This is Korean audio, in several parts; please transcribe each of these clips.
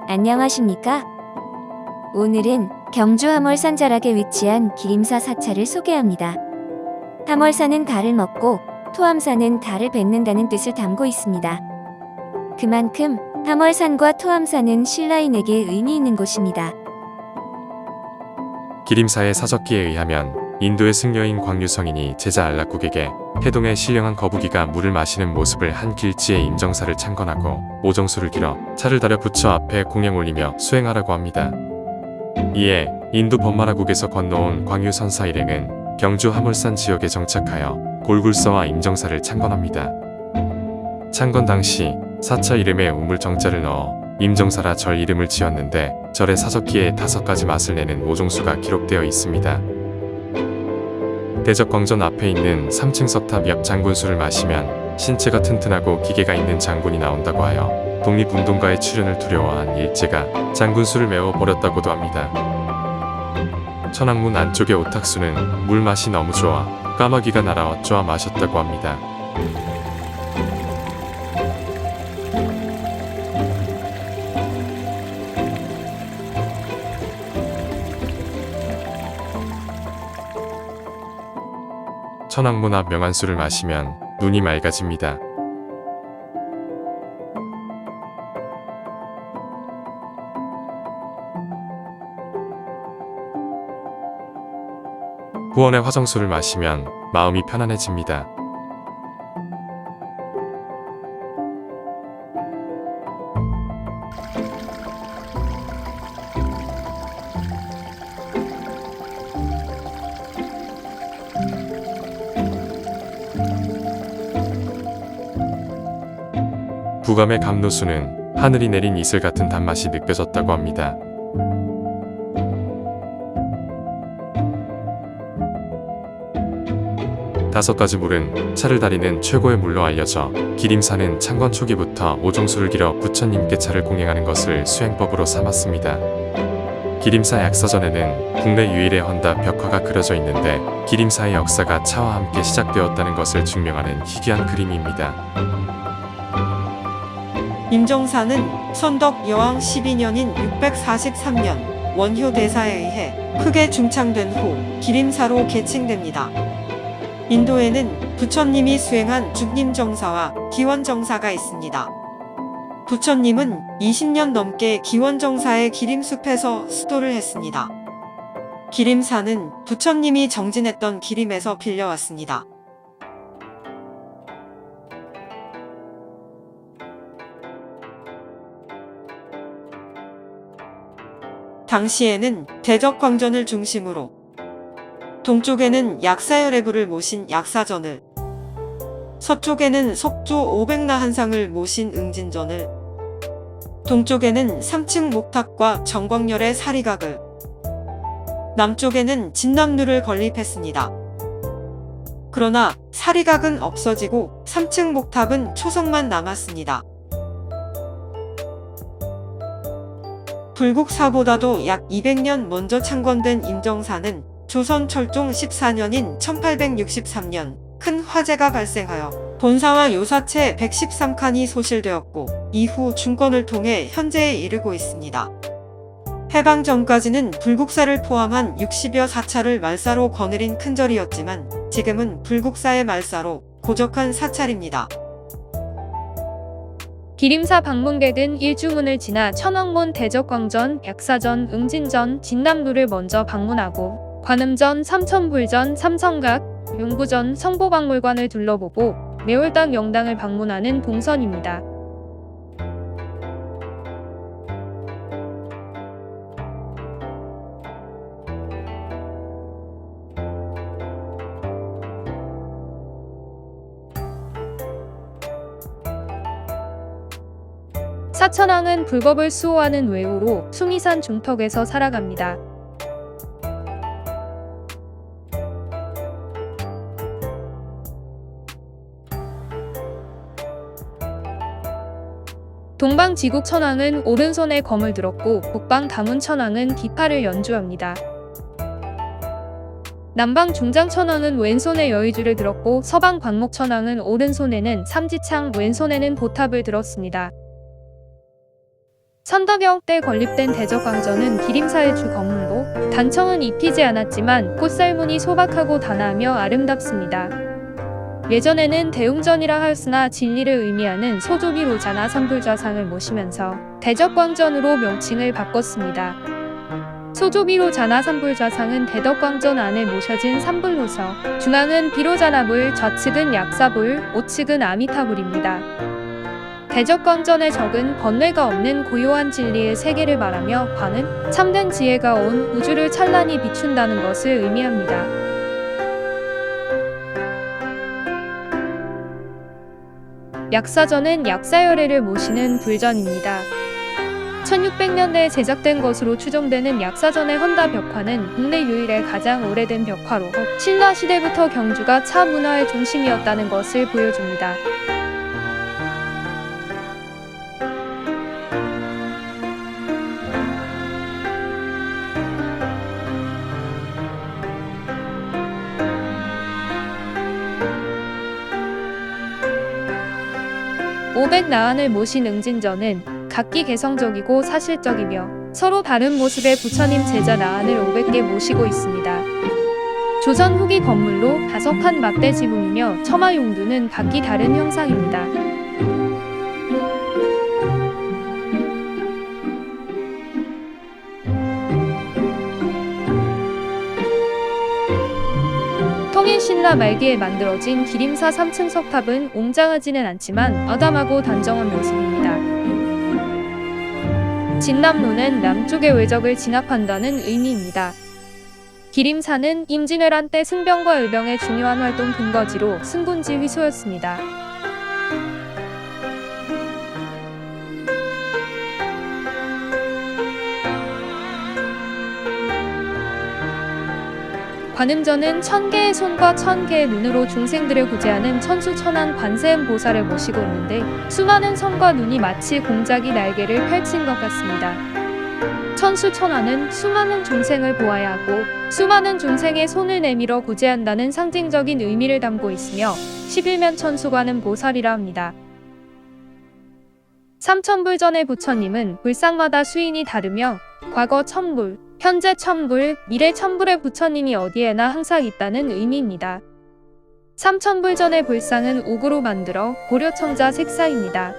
안녕하십니까? 오늘은 경주 함월산 자락에 위치한 기림사 사찰을 소개합니다. 함월산은 달을 먹고 토암산은 달을 뱉는다는 뜻을 담고 있습니다. 그만큼 함월산과 토암산은 신라인에게 의미 있는 곳입니다. 기림사의 사적기에 의하면 인도의 승려인 광유성인이 제자 안락국에게 해동의 신령한 거북이가 물을 마시는 모습을 한 길지의 임정사를 창건하고 오정수를 길어 차를 달여 부처 앞에 공양 올리며 수행하라고 합니다. 이에 인도 법마라국에서 건너온 광유선사 일행은 경주 함월산 지역에 정착하여 골굴서와 임정사를 창건합니다. 창건 당시 사차 이름에 우물정자를 넣어 임정사라 절 이름을 지었는데 절의 사적기에 5가지 맛을 내는 오종수가 기록되어 있습니다. 대적광전 앞에 있는 3층 석탑 옆 장군수를 마시면 신체가 튼튼하고 기계가 있는 장군이 나온다고 하여 독립운동가의 출현을 두려워한 일제가 장군수를 메워버렸다고도 합니다. 천왕문 안쪽의 오탁수는 물맛이 너무 좋아 까마귀가 날아와 쪼아 마셨다고 합니다. 천왕문 앞 명안수를 마시면 눈이 맑아집니다. 후원의 화정수를 마시면 마음이 편안해집니다. 부감의 감노수는 하늘이 내린 이슬 같은 단맛이 느껴졌다고 합니다. 다섯 가지 물은 차를 다리는 최고의 물로 알려져 기림사는 창건 초기부터 오종수를 길어 부처님께 차를 공양하는 것을 수행법으로 삼았습니다. 기림사 약사전에는 국내 유일의 헌다 벽화가 그려져 있는데 기림사의 역사가 차와 함께 시작되었다는 것을 증명하는 희귀한 그림입니다. 임정사는 선덕 여왕 12년인 643년 원효대사에 의해 크게 중창된 후 기림사로 개칭됩니다. 인도에는 부처님이 수행한 죽림정사와 기원정사가 있습니다. 부처님은 20년 넘게 기원정사의 기림숲에서 수도를 했습니다. 기림사는 부처님이 정진했던 기림에서 빌려왔습니다. 당시에는 대적광전을 중심으로 동쪽에는 약사열애부를 모신 약사전을, 서쪽에는 석조 500나한상을 모신 응진전을, 동쪽에는 3층 목탑과 정광열의 사리각을, 남쪽에는 진남루를 건립했습니다. 그러나 사리각은 없어지고 3층 목탑은 초성만 남았습니다. 불국사보다도 약 200년 먼저 창건된 임정사는 조선 철종 14년인 1863년 큰 화재가 발생하여 본사와 요사체 113칸이 소실되었고 이후 중건을 통해 현재에 이르고 있습니다. 해방 전까지는 불국사를 포함한 60여 사찰을 말사로 거느린 큰 절이었지만 지금은 불국사의 말사로 고적한 사찰입니다. 기림사 방문객은 일주문을 지나 천왕문, 대적광전, 약사전, 응진전, 진남루를 먼저 방문하고 관음전, 삼천불전, 삼성각, 용구전, 성보박물관을 둘러보고 매월당 영당을 방문하는 동선입니다. 사천왕은 불법을 수호하는 외우로 숭이산 중턱에서 살아갑니다. 동방 지국 천왕은 오른손에 검을 들었고 북방 다문 천왕은 기파를 연주합니다. 남방 중장 천왕은 왼손에 여의주를 들었고 서방 광목 천왕은 오른손에는 삼지창, 왼손에는 보탑을 들었습니다. 선덕여 때 건립된 대적광전은 기림사의 주 건물로 단청은 입히지 않았지만 꽃살무늬 소박하고 단아하며 아름답습니다. 예전에는 대웅전이라 하였으나 진리를 의미하는 소조비로자나 산불좌상을 모시면서 대적광전으로 명칭을 바꿨습니다. 소조비로자나 산불좌상은 대덕광전 안에 모셔진 산불로서 중앙은 비로자나불, 좌측은 약사불, 우측은 아미타불입니다. 대적광전의 적은 번뇌가 없는 고요한 진리의 세계를 말하며 관은 참된 지혜가 온 우주를 찬란히 비춘다는 것을 의미합니다. 약사전은 약사열애를 모시는 불전입니다. 1600년대에 제작된 것으로 추정되는 약사전의 헌다 벽화는 국내 유일의 가장 오래된 벽화로 신라 시대부터 경주가 차 문화의 중심이었다는 것을 보여줍니다. 오백나안을 모신 응진전은 각기 개성적이고 사실적이며 서로 다른 모습의 부처님 제자 나안을 500개 모시고 있습니다. 조선 후기 건물로 다석한 막대 지붕이며 처마 용두는 각기 다른 형상입니다. 통일신라 말기에 만들어진 기림사 3층 석탑은 웅장하지는 않지만 아담하고 단정한 모습입니다. 진남로는 남쪽의 외적을 진압한다는 의미입니다. 기림사는 임진왜란 때 승병과 의병의 중요한 활동 근거지로 승군지 휘소였습니다. 관음전은 1000개의 손과 1000개의 눈으로 중생들을 구제하는 천수천안 관세음 보살을 모시고 있는데 수많은 손과 눈이 마치 공작이 날개를 펼친 것 같습니다. 천수천안은 수많은 중생을 보아야 하고 수많은 중생의 손을 내밀어 구제한다는 상징적인 의미를 담고 있으며 11면 천수관은 보살이라 합니다. 삼천불전의 부처님은 불상마다 수인이 다르며 과거 천불, 현재 천불, 미래 천불의 부처님이 어디에나 항상 있다는 의미입니다. 삼천불전의 불상은 옥으로 만들어 고려청자 색상입니다.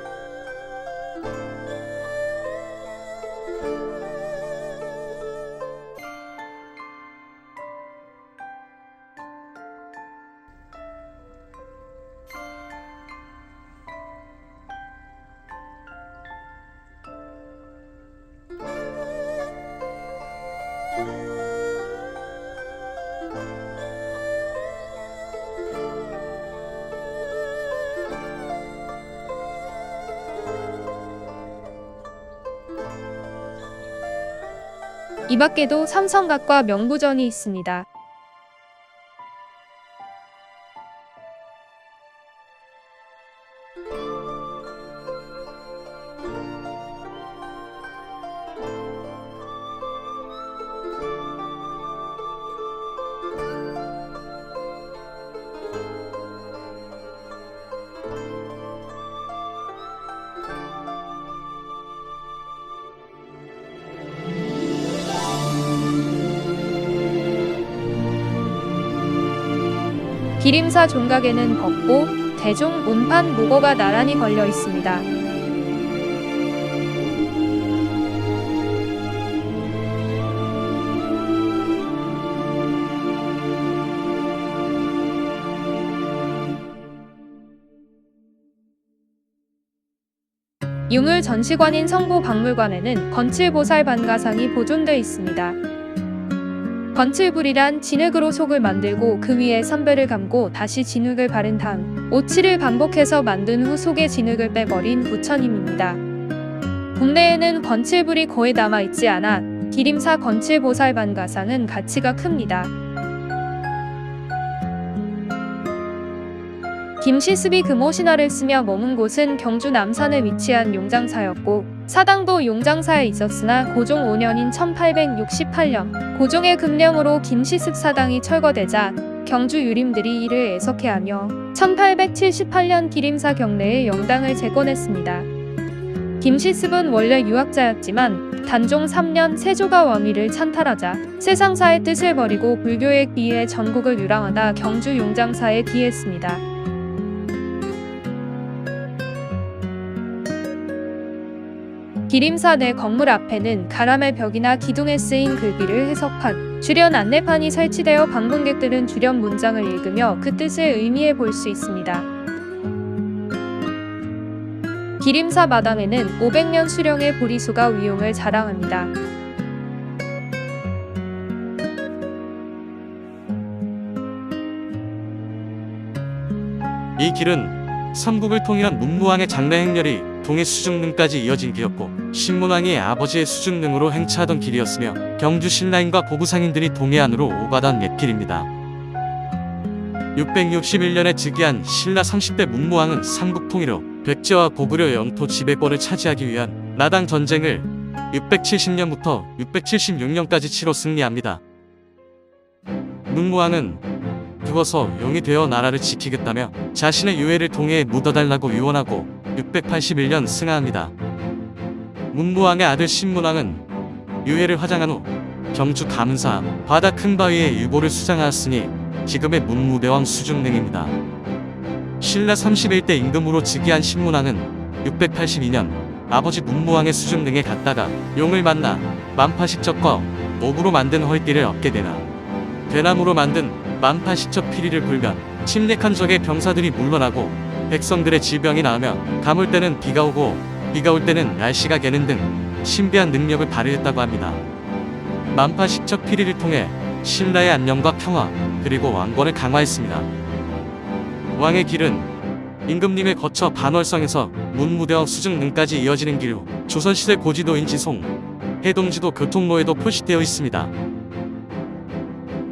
이 밖에도 삼성각과 명부전이 있습니다. 기림사 종각에는 법보, 대종, 운판, 무고가 나란히 걸려 있습니다. 유물 전시관인 성보박물관에는 건칠보살 반가상이 보존되어 있습니다. 건칠불이란 진흙으로 속을 만들고 그 위에 선배를 감고 다시 진흙을 바른 다음 오칠을 반복해서 만든 후 속에 진흙을 빼버린 부처님입니다. 국내에는 건칠불이 거의 남아있지 않아 기림사 건칠보살 반가상은 가치가 큽니다. 김시습이 금오신화를 쓰며 머문 곳은 경주 남산에 위치한 용장사였고 사당도 용장사에 있었으나 고종 5년인 1868년 고종의 급령으로 김시습 사당이 철거되자 경주 유림들이 이를 애석해하며 1878년 기림사 경내에 영당을 재건했습니다. 김시습은 원래 유학자였지만 단종 3년 세조가 왕위를 찬탈하자 세상사의 뜻을 버리고 불교에 귀의해 전국을 유랑하다 경주 용장사에 귀했습니다. 기림사 내 건물 앞에는 가람의 벽이나 기둥에 쓰인 글귀를 해석한 주련 안내판이 설치되어 방문객들은 주련 문장을 읽으며 그 뜻을 의미해 볼 수 있습니다. 기림사 마당에는 500년 수령의 보리수가 위용을 자랑합니다. 이 길은 삼국을 통일한 문무왕의 장래 행렬이 동해 수중릉까지 이어진 길이었고 신문왕이 아버지의 수중릉으로 행차하던 길이었으며 경주 신라인과 고구 상인들이 동해 안으로 오가던 옛길입니다. 661년에 즉위한 신라 30대 문무왕은 삼국 통일 후 백제와 고구려 영토 지배권을 차지하기 위한 나당 전쟁을 670년부터 676년까지 치러 승리합니다. 문무왕은 죽어서 용이 되어 나라를 지키겠다며 자신의 유해를 동해에 묻어달라고 유언하고 681년 승하합니다. 문무왕의 아들 신문왕은 유해를 화장한 후 경주 가문사 바다 큰바위에 유보를 수장하였으니 지금의 문무대왕 수중릉입니다. 신라 31대 임금으로 즉위한 신문왕은 682년 아버지 문무왕의 수중릉에 갔다가 용을 만나 만파식적과 옥으로 만든 헐띠를 얻게 되나 대나무로 만든 만파식적 피리를 불면 침략한 적의 병사들이 물러나고 백성들의 질병이 나으며 가물 때는 비가 오고 비가 올 때는 날씨가 개는 등 신비한 능력을 발휘했다고 합니다. 만파식적 피리를 통해 신라의 안녕과 평화 그리고 왕권을 강화했습니다. 왕의 길은 임금님을 거쳐 반월성에서 문무대왕 수중릉까지 이어지는 길 후 조선시대 고지도인 지송, 해동지도 교통로에도 표시되어 있습니다.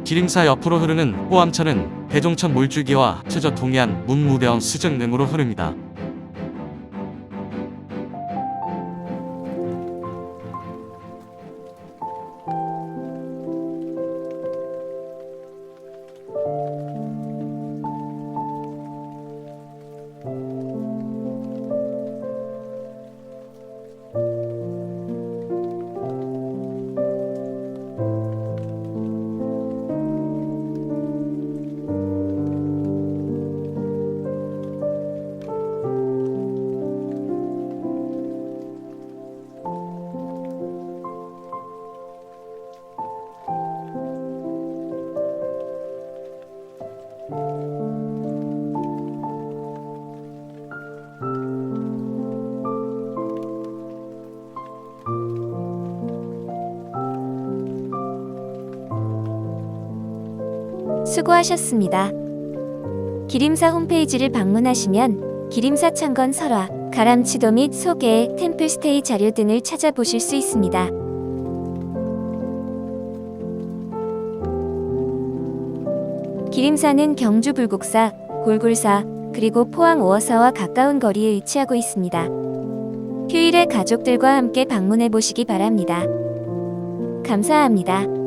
기림사 옆으로 흐르는 호암천은 대종천 물줄기와 합쳐져 동해안 문무대왕 수중릉으로 흐릅니다. 수고하셨습니다. 기림사 홈페이지를 방문하시면 기림사 창건 설화, 가람치도 및 소개, 템플스테이 자료 등을 찾아보실 수 있습니다. 기림사는 경주 불국사, 골굴사, 그리고 포항 오어사와 가까운 거리에 위치하고 있습니다. 휴일에 가족들과 함께 방문해 보시기 바랍니다. 감사합니다.